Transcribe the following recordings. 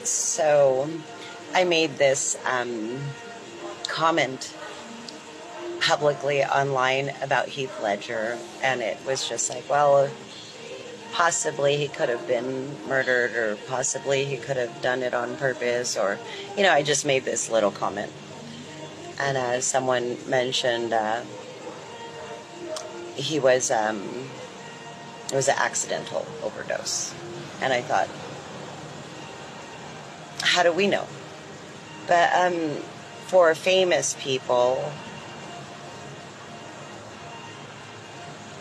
So I made this comment publicly online about Heath Ledger, and it was just like, well, possibly he could have been murdered, or possibly he could have done it on purpose, or, I just made this little comment. And someone mentioned it was an accidental overdose. And I thought, how do we know? But for famous people,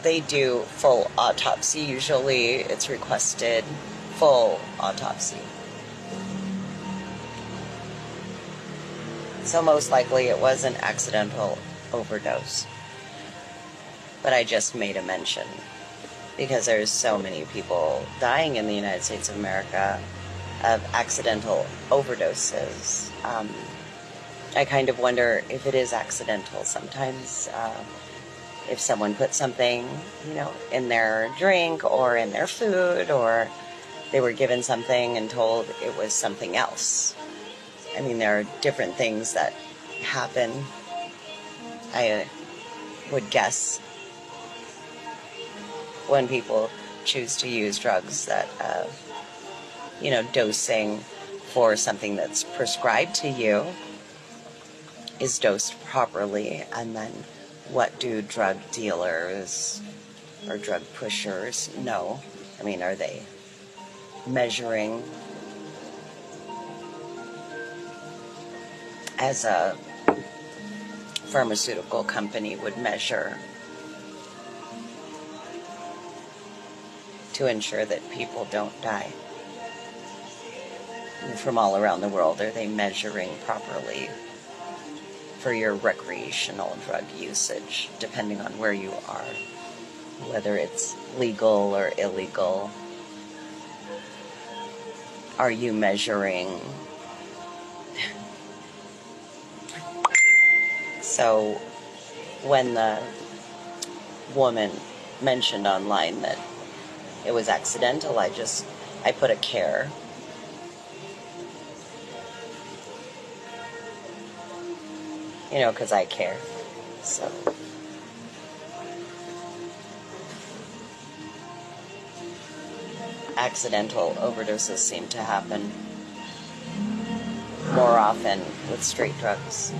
they do full autopsy. Usually it's requested full autopsy. So most likely it was an accidental overdose. But I just made a mention because there's so many people dying in the United States of America of accidental overdoses. I kind of wonder if it is accidental sometimes. If someone put something, in their drink or in their food, or they were given something and told it was something else. I mean, there are different things that happen. I would guess when people choose to use drugs that, dosing for something that's prescribed to you is dosed properly, and then what do drug dealers or drug pushers know? I mean, are they measuring as a pharmaceutical company would measure to ensure that people don't die from all around the world? Are they measuring properly for your recreational drug usage, depending on where you are, whether it's legal or illegal? Are you measuring? So when the woman mentioned online that it was accidental, I put a care. Because I care. So accidental overdoses seem to happen more often with straight drugs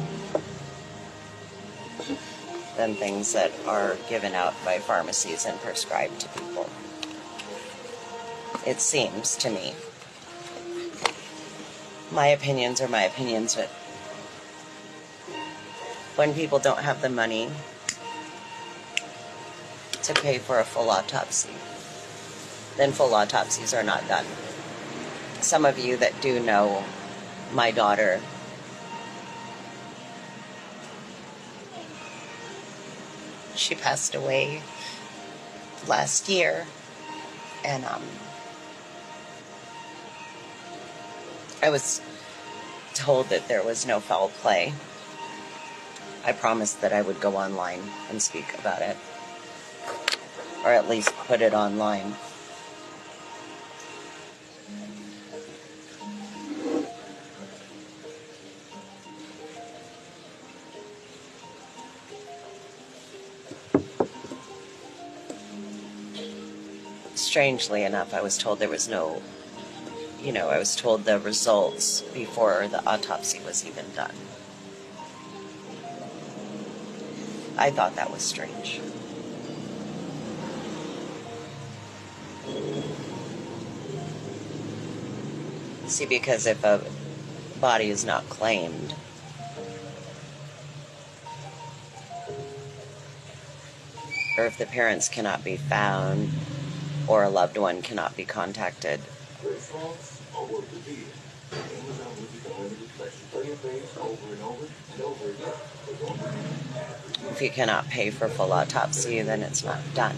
than things that are given out by pharmacies and prescribed to people. It seems to me. My opinions are my opinions, but when people don't have the money to pay for a full autopsy, then full autopsies are not done. Some of you that do know my daughter, she passed away last year, and I was told that there was no foul play. I promised that I would go online and speak about it, or at least put it online. Strangely enough, I was told there was no, I was told the results before the autopsy was even done. I thought that was strange. See, because if a body is not claimed, or if the parents cannot be found, or a loved one cannot be contacted, if you cannot pay for full autopsy, then it's not done.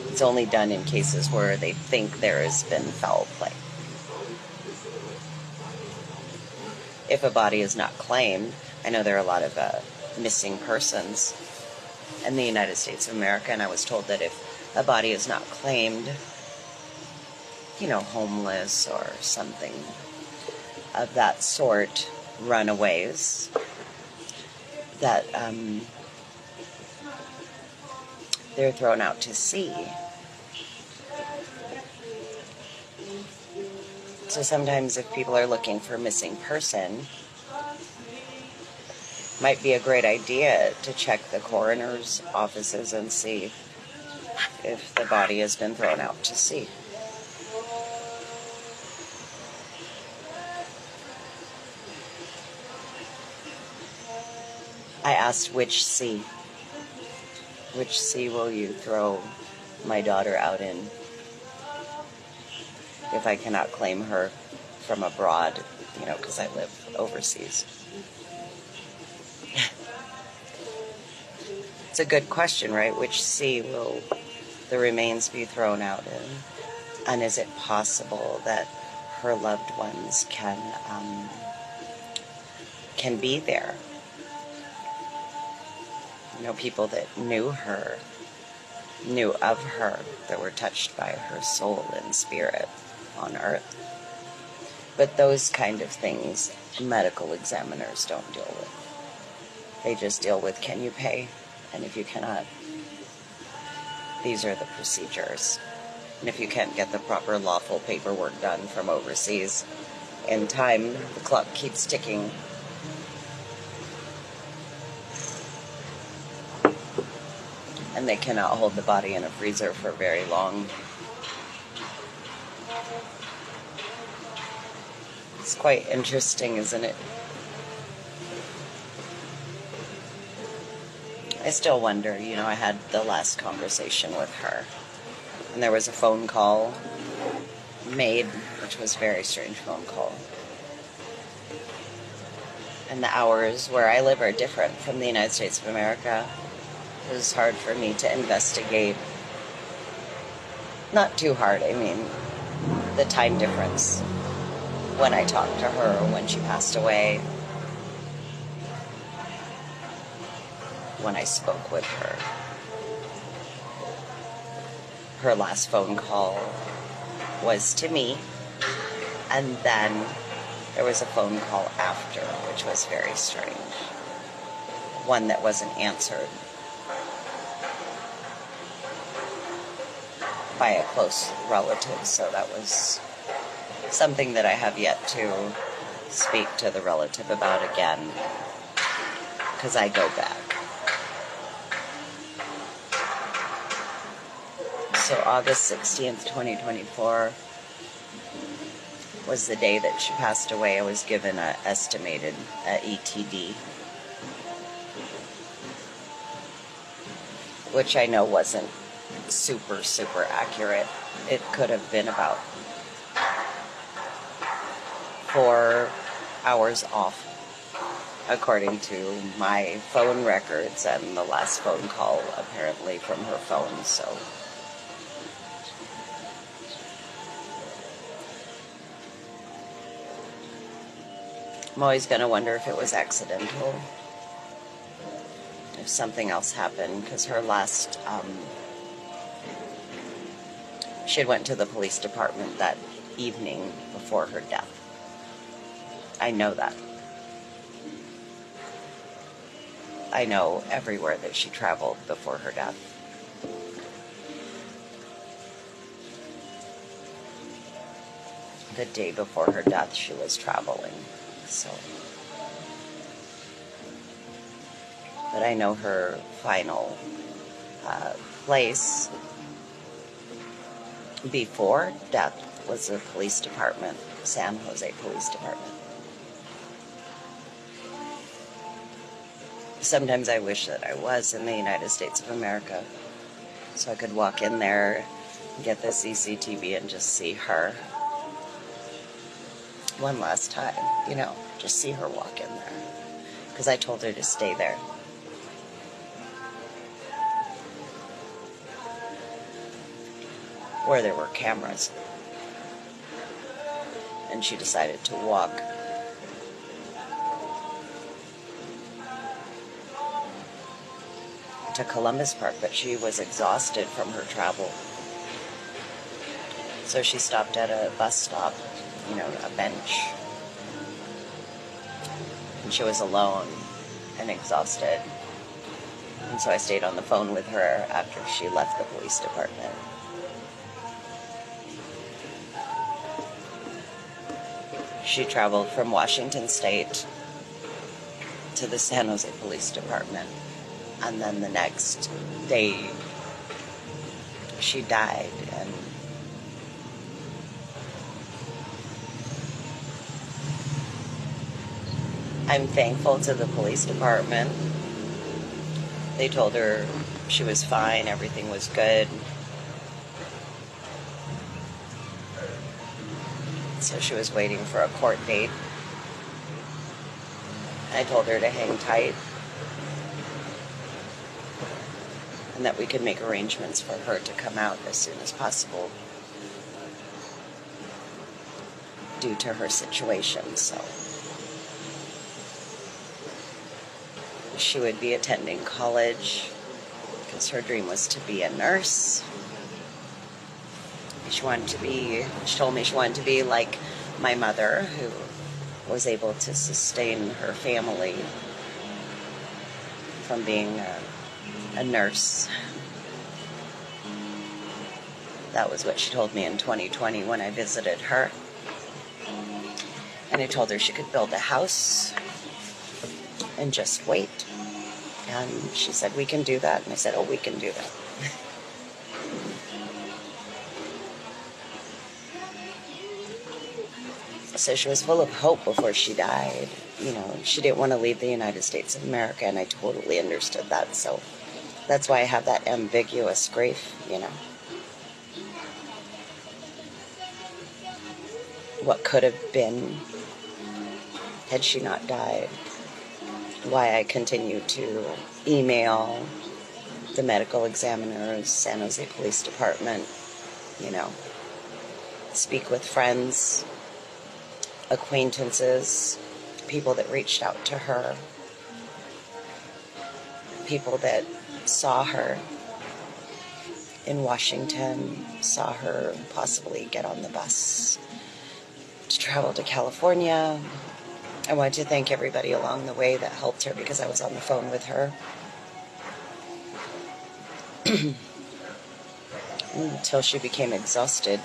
It's only done in cases where they think there has been foul play. If a body is not claimed, I know there are a lot of missing persons in the United States of America, and I was told that if a body is not claimed, homeless or something, of that sort, runaways, that they're thrown out to sea. So sometimes if people are looking for a missing person, might be a great idea to check the coroner's offices and see if the body has been thrown out to sea. I asked, which sea? Which sea will you throw my daughter out in if I cannot claim her from abroad, because I live overseas? It's a good question, right? Which sea will the remains be thrown out in? And is it possible that her loved ones can be there? People that knew of her, that were touched by her soul and spirit on earth. But those kind of things medical examiners don't deal with. They just deal with, can you pay? And if you cannot, these are the procedures. And if you can't get the proper lawful paperwork done from overseas in time, the clock keeps ticking. And they cannot hold the body in a freezer for very long. It's quite interesting, isn't it? I still wonder, I had the last conversation with her, and there was a phone call made, which was a very strange phone call. And the hours where I live are different from the United States of America. It was hard for me to investigate. Not too hard, the time difference when I talked to her or when she passed away, when I spoke with her. Her last phone call was to me, and then there was a phone call after, which was very strange. One that wasn't answered by a close relative, so that was something that I have yet to speak to the relative about again, because I go back. So August 16th, 2024 was the day that she passed away. I was given an estimated ETD, which I know wasn't super accurate. It could have been about 4 hours off, according to my phone records and the last phone call apparently from her phone. So I'm always going to wonder if it was accidental, if something else happened, because her last she had went to the police department that evening before her death. I know that. I know everywhere that she traveled before her death. The day before her death, she was traveling. So, but I know her final place before death was the police department, San Jose Police Department. Sometimes I wish that I was in the United States of America, so I could walk in there, get the CCTV, and just see her one last time, just see her walk in there, because I told her to stay there. Where there were cameras. And she decided to walk. To Columbus Park, but she was exhausted from her travel. So she stopped at a bus stop, a bench, and she was alone and exhausted. And so I stayed on the phone with her after she left the police department. She traveled from Washington State to the San Jose Police Department. And then the next day, she died. And I'm thankful to the police department. They told her she was fine, everything was good. So she was waiting for a court date. I told her to hang tight and that we could make arrangements for her to come out as soon as possible due to her situation. So she would be attending college because her dream was to be a nurse. She told me she wanted to be like my mother, who was able to sustain her family from being a nurse. That was what she told me in 2020 when I visited her. And I told her she could build a house and just wait. And she said, we can do that. And I said, oh, we can do that. So she was full of hope before she died. You know, she didn't want to leave the United States of America, and I totally understood that. So that's why I have that ambiguous grief, you know. What could have been had she not died. Why I continue to email the medical examiners, San Jose Police Department, you know, speak with friends, acquaintances, people that reached out to her, people that saw her in Washington, saw her possibly get on the bus to travel to California. I wanted to thank everybody along the way that helped her because I was on the phone with her until she became exhausted.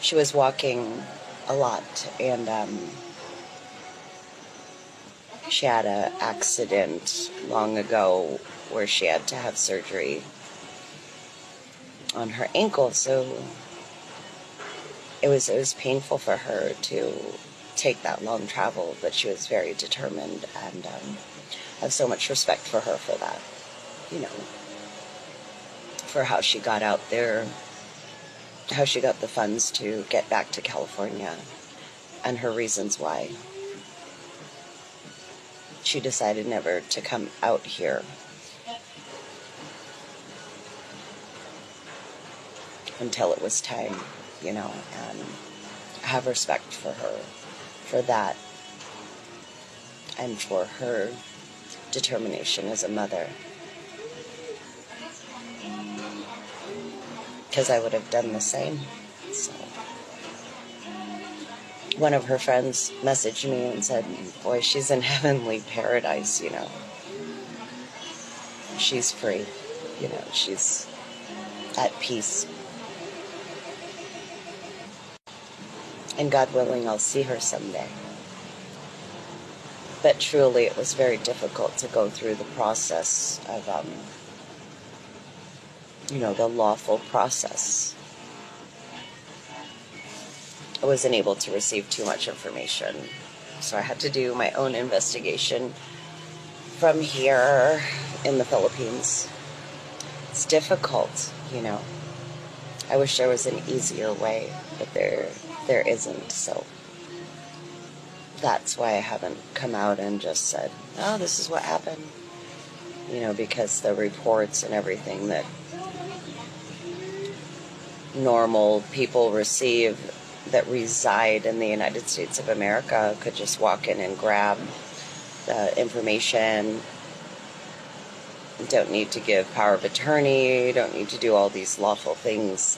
She was walking a lot, and she had an accident long ago where she had to have surgery on her ankle, so it was painful for her to take that long travel, but she was very determined, and I have so much respect for her for that, you know, for how she got out there, how she got the funds to get back to California, and her reasons why she decided never to come out here until it was time, you know, and I have respect for her for that and for her determination as a mother, because I would have done the same. So one of her friends messaged me and said, boy, she's in heavenly paradise, you know. She's free, you know, she's at peace. And God willing, I'll see her someday. But truly, it was very difficult to go through the process of, you know, the lawful process. I wasn't able to receive too much information, so I had to do my own investigation from here in the Philippines. It's difficult, you know. I wish there was an easier way, but there isn't, so that's why I haven't come out and just said, oh, this is what happened, you know, because the reports and everything that normal people receive that reside in the United States of America could just walk in and grab the information. Don't need to give power of attorney, don't need to do all these lawful things.